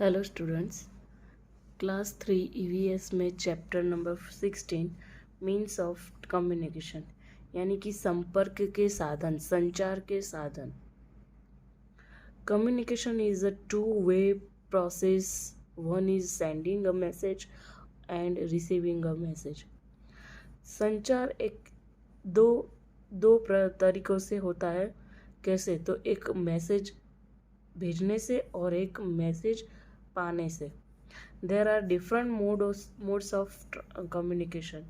Hello students. Class 3 EVS में chapter number 16 means of communication यानी कि संपर्क के साधन, संचार के साधन। Communication is a two way process. One is sending a message and receiving a message. संचार एक दो दो तरीकों से होता है। कैसे? तो एक मैसेज भेजने से और एक मैसेज पाने से। There are different modes of communication.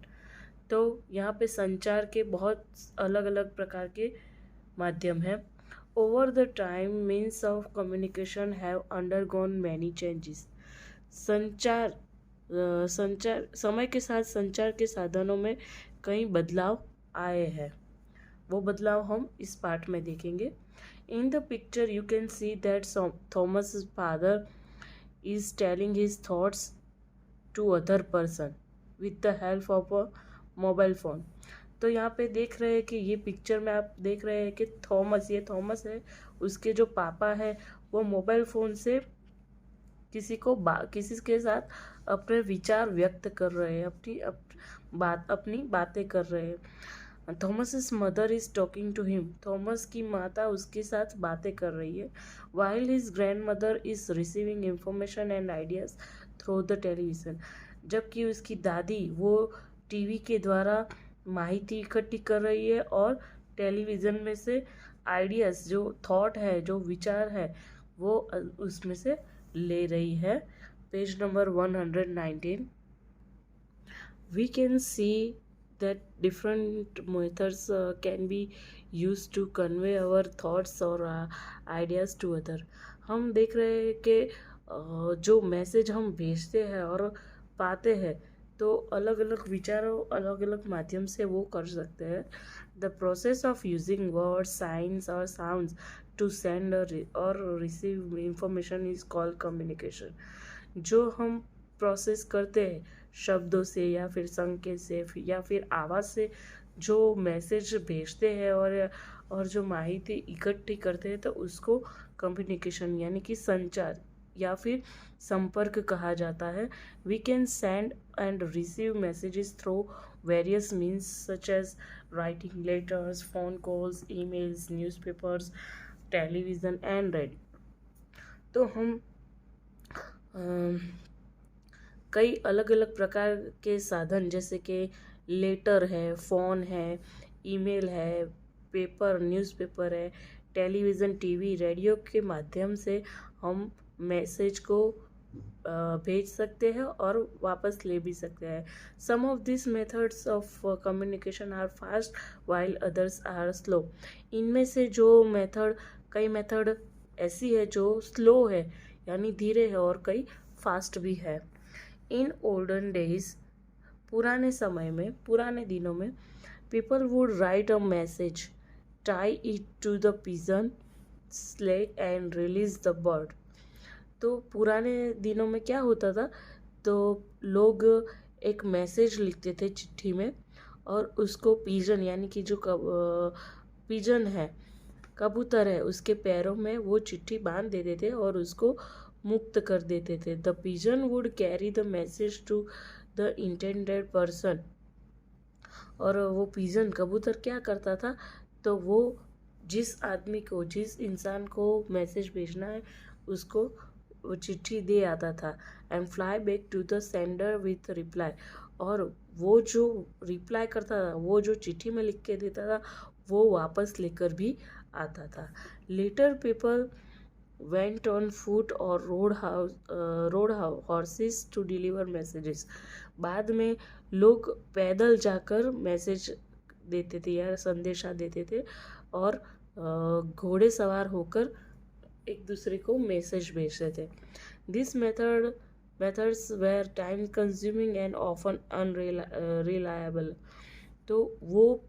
तो यहाँ पे संचार के बहुत अलग अलग प्रकार के माध्यम हैं। Over the time means of communication have undergone many changes. संचार समय के साथ संचार के साधनों में कई बदलाव आए हैं। वो बदलाव हम इस पार्ट में देखेंगे। In the picture you can see that Thomas father is telling his thoughts to other person with the help of a mobile phone। तो यहाँ पे देख रहे हैं कि ये पिक्चर में आप देख रहे हैं कि ये थॉमस है, उसके जो पापा है वो मोबाइल फ़ोन से किसी के साथ अपने विचार व्यक्त कर रहे हैं, अपनी बातें कर रहे हैं। Thomas mother is talking to him. Thomas की माता उसके साथ बातें कर रही है। While his grand mother is receiving information and ideas through the television. जबकि उसकी दादी वो टीवी के द्वारा माहिती इकट्ठी कर रही है और टेलीविज़न में से आइडियाज़, जो थॉट है, जो विचार है, वो उसमें से ले रही है। Page number 119 we can see that different methods can be used to convey our thoughts or ideas to other। हम देख रहे हैं कि जो मैसेज हम भेजते हैं और पाते हैं तो अलग अलग विचारों अलग अलग माध्यम से वो कर सकते हैं। The process of using words, science और साउंड्स टू सेंड और receive information is called communication. जो हम प्रोसेस करते हैं शब्दों से या फिर संकेत से या फिर आवाज़ से जो मैसेज भेजते हैं और जो माहिती इकट्ठी करते हैं तो उसको कम्युनिकेशन यानी कि संचार या फिर संपर्क कहा जाता है। We can send and receive messages through various means such as writing letters, phone calls, emails, newspapers, television and radio. तो हम कई अलग अलग प्रकार के साधन जैसे कि लेटर है, फ़ोन है, ईमेल है, पेपर, न्यूज़पेपर है, टेलीविज़न, टीवी, रेडियो के माध्यम से हम मैसेज को भेज सकते हैं और वापस ले भी सकते हैं। Some of this methods of communication are fast while others are slow. इनमें से कई मेथड ऐसी है जो स्लो है यानी धीरे है और कई फास्ट भी है। इन ओल्डन डेज, पुराने दिनों में people would write a message, tie it to the pigeon leg and release the bird. तो पुराने दिनों में क्या होता था, तो लोग एक मैसेज लिखते थे चिट्ठी में और उसको पिजन यानी कि जो पिजन है, कबूतर है, उसके पैरों में वो चिट्ठी बांध देते थे और उसको मुक्त कर देते थे। The pigeon would carry the message to the intended person. और वो पिजन कबूतर क्या करता था, तो वो जिस इंसान को मैसेज भेजना है उसको वो चिट्ठी दे आता था। And fly back to the sender with reply. और वो जो रिप्लाई करता था, वो जो चिट्ठी में लिख के देता था, वो वापस लेकर भी आता था। Letter people went on foot or rode horses to deliver messages। बाद में लोग पैदल जाकर मैसेज देते थे या संदेशा देते थे और घोड़े सवार होकर एक दूसरे को मैसेज भेजते थे। This methods were time consuming and often unreliable. तो वो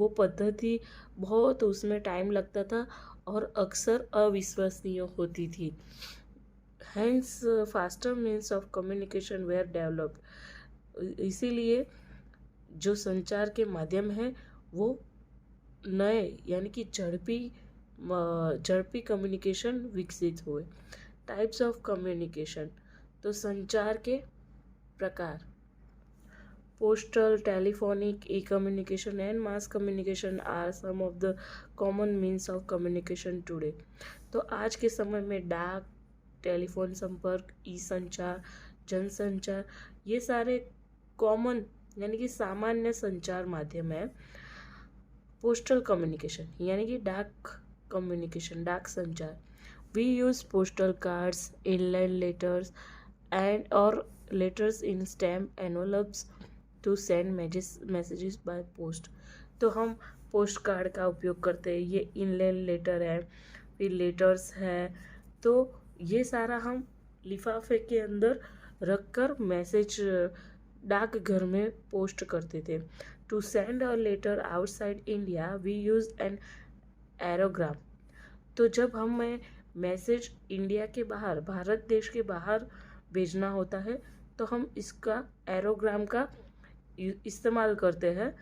पद्धति बहुत, उसमें टाइम लगता था और अक्सर अविश्वसनीय होती थी। Hence faster means of communication were developed. इसीलिए जो संचार के माध्यम हैं वो नए यानी कि झड़पी कम्युनिकेशन विकसित हुए। टाइप्स ऑफ कम्युनिकेशन, तो संचार के प्रकार, postal, telephonic, e communication and mass communication are some of the common means of communication today. तो आज के समय में डाक, टेलीफोन संपर्क, ई संचार, जनसंचार, ये सारे कॉमन यानी कि सामान्य संचार माध्यम है। पोस्टल कम्युनिकेशन यानी कि डाक कम्युनिकेशन, डाक संचार, we use postal cards, inland letters and और letters in stamp envelopes to send messages by post. तो हम पोस्ट कार्ड का उपयोग करते हैं, ये इनलैंड लेटर है, फिर लेटर्स है, तो ये सारा हम लिफाफे के अंदर रखकर मैसेज डाकघर में पोस्ट करते थे। To send a letter outside India we use an aerogram. तो जब हमें मैसेज इंडिया के बाहर, भारत देश के बाहर भेजना होता है तो हम इसका एरोग्राम का इस्तेमाल करते हैं।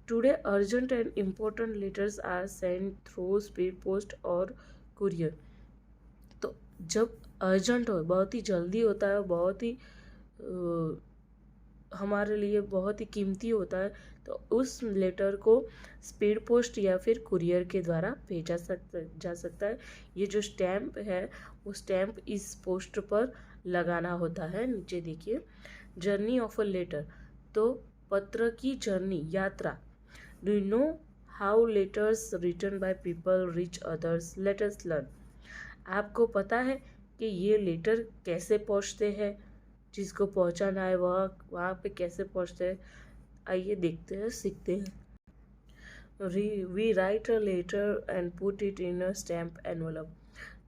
Today urgent and important letters are send through speed post और कुरियर। तो जब अर्जेंट हो, बहुत ही जल्दी होता है, बहुत ही हमारे लिए बहुत ही कीमती होता है, तो उस लेटर को स्पीड पोस्ट या फिर कुरियर के द्वारा भेजा जा सकता है। ये जो स्टैम्प है वो स्टैम्प इस पोस्ट पर लगाना होता है। नीचे देखिए, जर्नी ऑफ अ लेटर, तो पत्र की जर्नी, यात्रा। Do you know how letters written by people reach others, let us learn. आपको पता है कि ये लेटर कैसे पहुँचते हैं, जिसको पहुँचाना है वहाँ पे कैसे पहुँचते हैं, आइए देखते हैं, सीखते हैं। We write a letter and put it in a stamp envelope.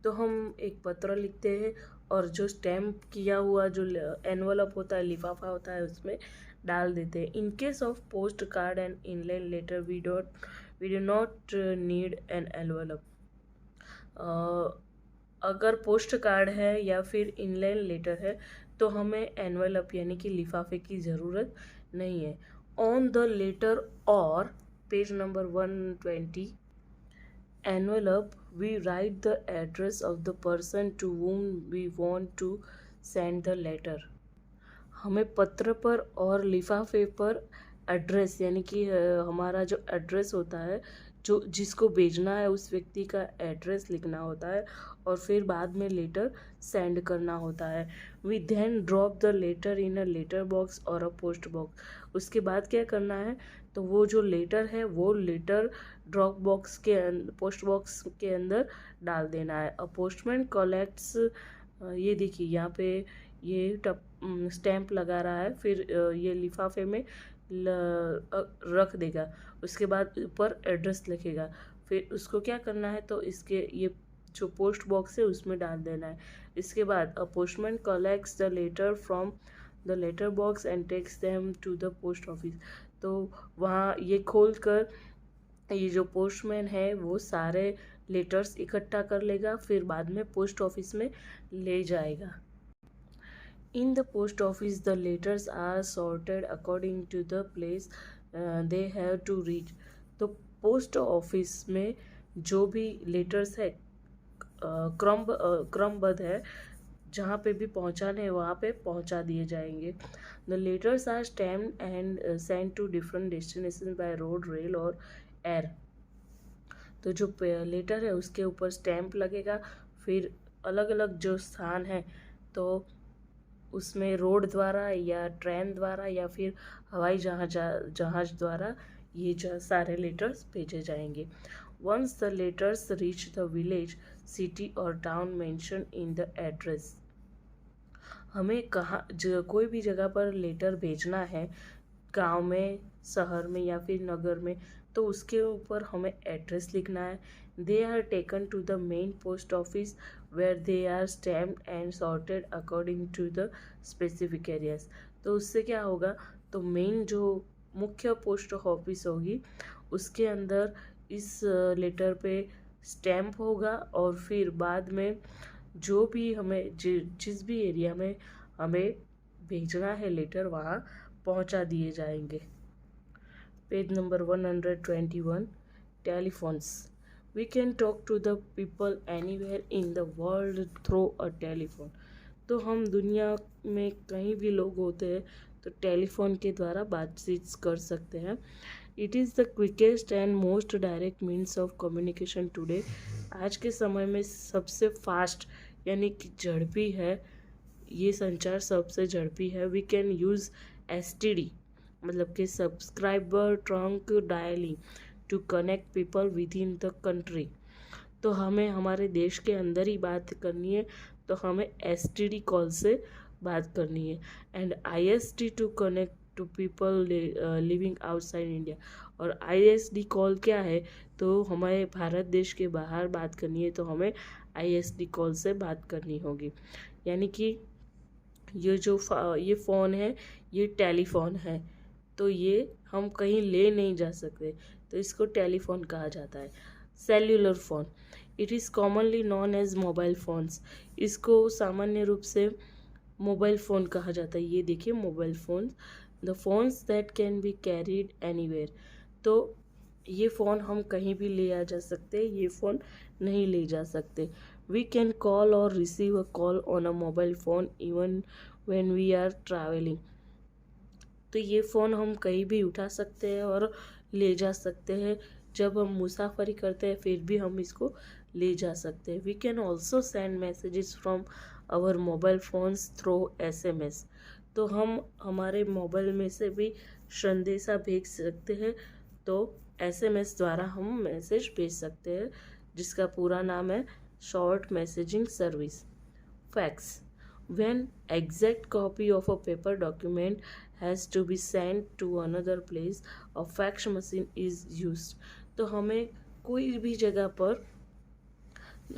तो हम एक पत्र लिखते हैं और जो स्टैम्प किया हुआ जो एनवलप होता है, लिफाफा होता है, उसमें डाल देते हैं। In case of post card and inland letter we do not need an envelope. अगर पोस्ट कार्ड है या फिर इनलैंड लेटर है तो हमें एनवलप यानी कि लिफाफे की ज़रूरत नहीं है। ऑन द लेटर और page number 120 envelope we write the address of the person to whom we want to send the letter। हमें पत्र पर और लिफाफे पर एड्रेस यानी कि हमारा जो एड्रेस होता है, जो जिसको भेजना है उस व्यक्ति का एड्रेस लिखना होता है और फिर बाद में लेटर सेंड करना होता है। We then drop the letter in a letter box और अ पोस्ट बॉक्स। उसके बाद क्या करना है, तो वो जो लेटर है वो लेटर ड्रॉप बॉक्स के पोस्ट बॉक्स के अंदर डाल देना है। अ पोस्टमैन कलेक्ट्स, ये देखिए यहाँ पे ये स्टैम्प लगा रहा है, फिर ये लिफाफे में रख देगा, उसके बाद ऊपर एड्रेस लिखेगा, फिर उसको क्या करना है, तो इसके ये जो पोस्ट बॉक्स है उसमें डाल देना है। इसके बाद a postman collects the letter from the letter box and takes them to the post office. तो वहाँ ये खोल कर ये जो पोस्टमैन है वो सारे लेटर्स इकट्ठा कर लेगा, फिर बाद में पोस्ट ऑफिस में ले जाएगा। In the post office, the letters are sorted according to the place they have to reach। तो पोस्ट ऑफिस में जो भी लेटर्स है क्रमबद्ध है, जहाँ पे भी पहुँचाने हैं वहाँ पे पहुँचा दिए जाएंगे। The letters are stamped and send to different destination by road, rail और एयर। तो जो लेटर है उसके ऊपर स्टैम्प लगेगा, फिर अलग अलग जो स्थान है तो उसमें रोड द्वारा या ट्रेन द्वारा या फिर हवाई जहाज द्वारा ये जो सारे लेटर्स भेजे जाएंगे। Once the letters reach the village, city और town mention in the address. हमें कहाँ कोई भी जगह पर लेटर भेजना है, गांव में, शहर में या फिर नगर में, तो उसके ऊपर हमें एड्रेस लिखना है। They are taken to the main post office where they are stamped and sorted according to the specific areas. तो उससे क्या होगा, तो मेन जो मुख्य पोस्ट ऑफिस होगी उसके अंदर इस लेटर पे स्टैम्प होगा और फिर बाद में जो भी हमें जिस भी एरिया में हमें भेजना है लेटर वहाँ पहुँचा दिए जाएंगे। Page number 121 telephones. We can talk to the people anywhere in the world through a telephone. तो हम दुनिया में कहीं भी लोग होते हैं तो टेलीफोन के द्वारा बातचीत कर सकते हैं। It is the quickest and most direct means of communication today. आज के समय में सबसे फास्ट यानी कि झड़पी है, ये संचार सबसे झड़पी है। वी कैन यूज़ एसटीडी मतलब कि subscriber trunk dialling to connect people within the country. तो हमें हमारे देश के अंदर ही बात करनी है तो हमें एसटीडी कॉल से बात करनी है। And IST to connect to people living outside India. और आईएसडी कॉल क्या है, तो हमारे भारत देश के बाहर बात करनी है तो हमें आईएसडी कॉल से बात करनी होगी। यानी कि ये फ़ोन है, ये टेलीफोन है, तो ये हम कहीं ले नहीं जा सकते, तो इसको टेलीफोन कहा जाता है। Cellular phone, it is commonly known as mobile phones. इसको सामान्य रूप से मोबाइल फ़ोन कहा जाता है। ये देखिए mobile phone, the phones that can be carried anywhere. तो ये फ़ोन हम कहीं भी ले आ जा सकते, ये फ़ोन नहीं ले जा सकते। वी कैन कॉल और receive a call on a mobile phone even when we are travelling. तो ये फ़ोन हम कहीं भी उठा सकते हैं और ले जा सकते हैं। जब हम मुसाफरी करते हैं फिर भी हम इसको ले जा सकते हैं। We can also send messages from our mobile phones through SMS. तो हम हमारे मोबाइल में से भी संदेशा भेज सकते हैं। तो एसएमएस द्वारा हम मैसेज भेज सकते हैं, जिसका पूरा नाम है short messaging service. Fax, when exact copy of a paper document has to be sent to another place, a fax machine is used। तो हमें कोई भी जगह पर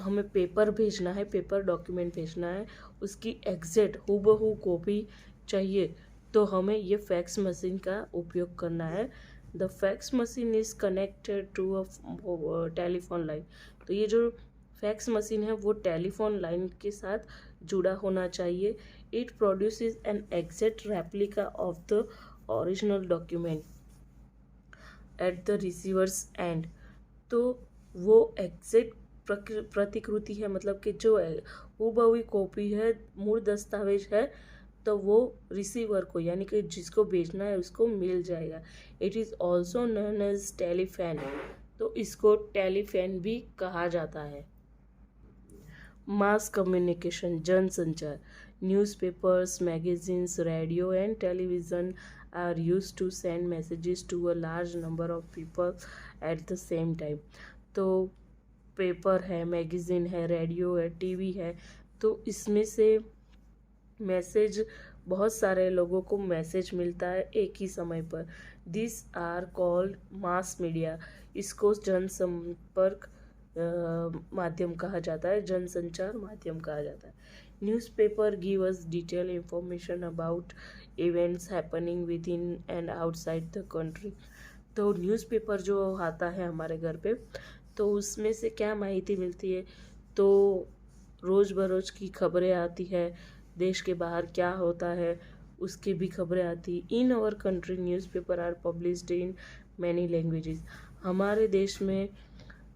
हमें पेपर भेजना है, पेपर डॉक्यूमेंट भेजना है, उसकी एग्जैक्ट हूबहू कॉपी चाहिए तो हमें ये फैक्स मशीन का उपयोग करना है। The fax machine is connected to a telephone line. तो ये जो फैक्स मशीन है वो टेलीफोन लाइन के साथ जुड़ा होना चाहिए। It produces an exact replica of the original document at the receiver's end. तो वो एग्जैक्ट प्रतिकृति है, मतलब कि जो हूबहू कॉपी है, मूल दस्तावेज है, तो वो रिसीवर को यानी कि जिसको भेजना है उसको मिल जाएगा। It is also known as telephone. तो इसको टेलीफैन भी कहा जाता है। मास कम्युनिकेशन, जनसंचार, newspapers, magazines, radio and television are used to send messages to a large number of people at the same time. तो पेपर है, मैगज़ीन है, रेडियो है, टीवी है, तो इसमें से मैसेज बहुत सारे लोगों को मैसेज मिलता है एक ही समय पर। This are called mass media. इसको जनसंपर्क माध्यम कहा जाता है, जनसंचार माध्यम कहा जाता है। Newspaper give us detail information about events happening with in and outside the country. तो न्यूज़पेपर जो आता है हमारे घर पे, तो उसमें से क्या माहिती मिलती है, तो रोज़ बरोज़ की खबरें आती है, देश के बाहर क्या होता है उसकी भी खबरें आती। In our country newspaper are published in many languages. हमारे देश में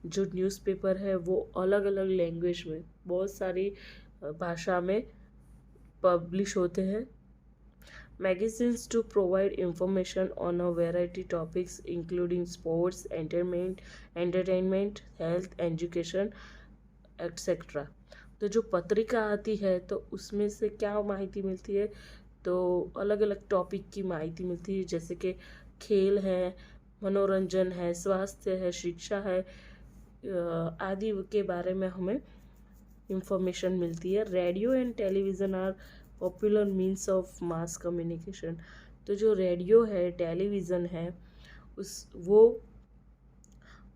जो न्यूज़पेपर है वो अलग अलग लैंग्वेज में, बहुत सारी भाषा में पब्लिश होते हैं। Magazines to provide information on a variety topics including sports, entertainment, health, education etcetera. तो जो पत्रिका आती है तो उसमें से क्या माहिती मिलती है, तो अलग अलग टॉपिक की माहिती मिलती है, जैसे कि खेल है, मनोरंजन है, स्वास्थ्य है, शिक्षा है, आदि के बारे में हमें इंफॉर्मेशन मिलती है। Radio and television are popular means of mass communication. तो जो रेडियो है, टेलीविज़न है, वो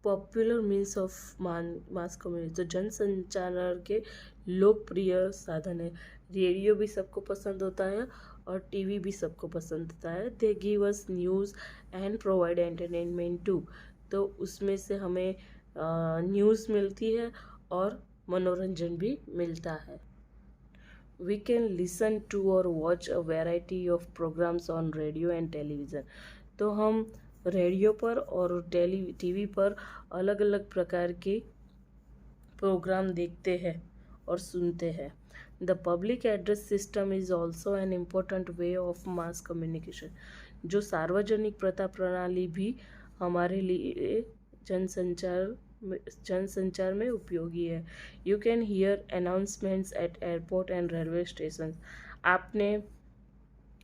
popular means of mass communication, तो जनसंचार के लोकप्रिय साधन है। रेडियो भी सबको पसंद होता है और टीवी भी सबको पसंद होता है। They give us news and provide entertainment too. तो उसमें से हमें न्यूज़ मिलती है और मनोरंजन भी मिलता है। वी कैन लिसन टू और watch a variety of programmes on radio and television. तो हम रेडियो पर और टीवी पर अलग अलग प्रकार के प्रोग्राम देखते हैं और सुनते हैं। The public address system is also an important way of mass communication. जो सार्वजनिक प्रथा प्रणाली भी हमारे लिए जनसंचार में उपयोगी है। You can hear announcements at airport and railway station. आपने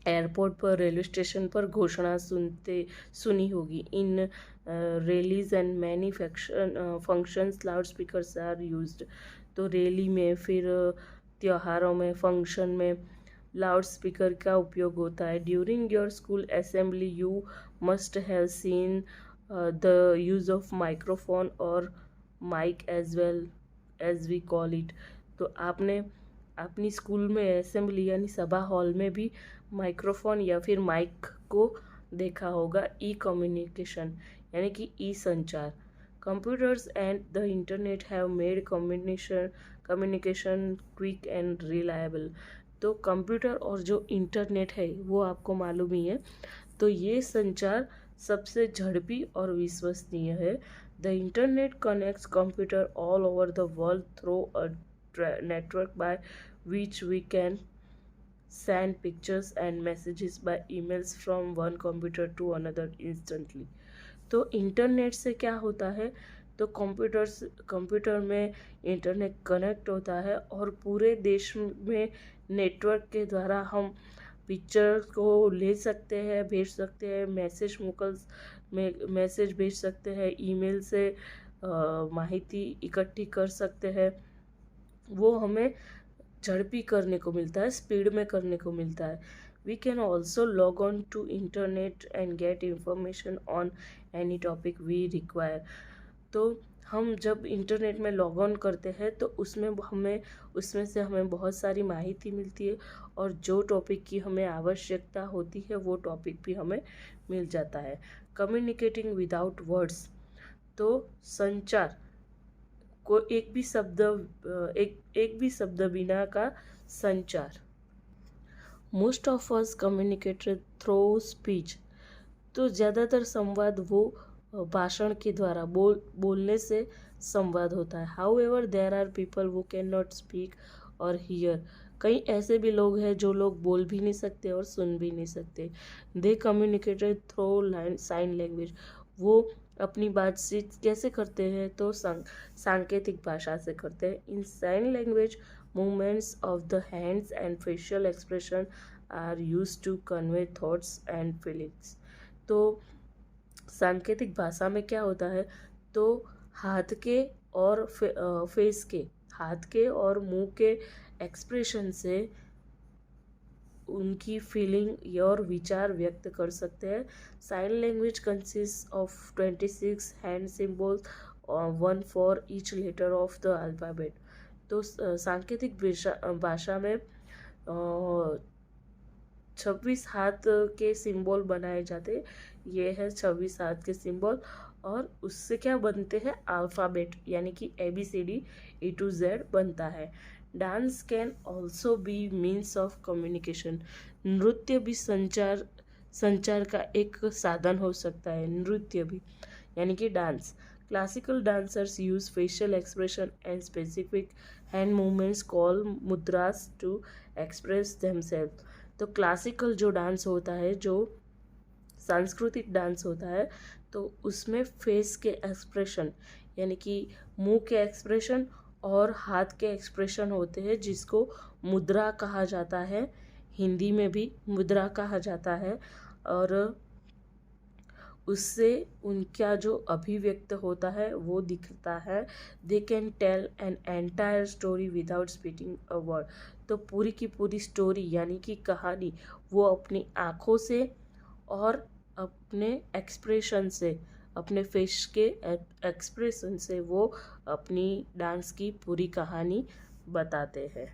एयरपोर्ट पर, रेलवे स्टेशन पर घोषणा सुनी होगी। In rallies and many functions loud speakers are used. तो रैली में, फिर त्योहारों में, फंक्शन में लाउड स्पीकर का उपयोग होता है। During your school assembly you must have seen the use of microphone और mike as well as we call it. तो आपने अपनी स्कूल में असेंबली यानी सभा हॉल में भी माइक्रोफोन या फिर माइक को देखा होगा। ई कम्युनिकेशन यानी कि ई संचार। Computers and the internet have made communication quick and reliable. तो कंप्यूटर और जो इंटरनेट है वो आपको मालूम ही है, तो ये संचार सबसे झड़पी और विश्वसनीय है। The internet connects computer all over the world through a network by which we can send pictures and messages by emails from one computer to another instantly। तो इंटरनेट से क्या होता है, तो कंप्यूटर में इंटरनेट कनेक्ट होता है और पूरे देश में नेटवर्क के द्वारा हम पिक्चर को ले सकते हैं, भेज सकते हैं, मैसेज भेज सकते हैं, ईमेल से माहिती इकट्ठी कर सकते हैं। वो हमें झड़पी करने को मिलता है, स्पीड में करने को मिलता है। We can also log on to internet and get information on any topic we require. तो हम जब इंटरनेट में लॉग ऑन करते हैं तो उसमें से हमें बहुत सारी माहिती मिलती है और जो टॉपिक की हमें आवश्यकता होती है वो टॉपिक भी हमें मिल जाता है। Communicating without words. तो संचार को एक भी शब्द बिना का संचार। Most of us communicated through speech. तो ज़्यादातर संवाद वो भाषण के द्वारा बोलने से संवाद होता है। However there are people who can not speak और हियर। कई ऐसे भी लोग हैं जो लोग बोल भी नहीं सकते और सुन भी नहीं सकते। दे कम्युनिकेटेड थ्रू साइन लैंग्वेज। वो अपनी बातचीत कैसे करते हैं, तो सांकेतिक भाषा से करते हैं। In sign language movements of the hands and facial expression are used to convey thoughts and feelings. तो सांकेतिक भाषा में क्या होता है, तो हाथ के और मुंह के एक्सप्रेशन से उनकी फीलिंग और विचार व्यक्त कर सकते हैं। Sign language consist of 26 hand symbols, 1 for each letter of the alphabet. तो सांकेतिक भाषा में 26 हाथ के सिंबल बनाए जाते। ये है 26 हाथ के सिंबल और उससे क्या बनते हैं, अल्फ़ाबेट यानी कि ABCD A to Z बनता है। Dance can also be means of communication. नृत्य भी संचार का एक साधन हो सकता है। नृत्य भी यानी कि dance. Classical dancers use facial expression and specific hand movements call mudras to express themself. तो क्लासिकल जो डांस होता है, जो सांस्कृतिक डांस होता है, तो उसमें फेस के एक्सप्रेशन यानी कि मुंह के एक्सप्रेशन और हाथ के एक्सप्रेशन होते हैं, जिसको मुद्रा कहा जाता है। हिंदी में भी मुद्रा कहा जाता है और उससे उनका जो अभिव्यक्त होता है वो दिखता है। They can tell an entire story without speaking a word. तो पूरी की पूरी स्टोरी यानी कि कहानी वो अपनी आँखों से और अपने एक्सप्रेशन से, अपने फेस के एक्सप्रेशन से वो अपनी डांस की पूरी कहानी बताते हैं।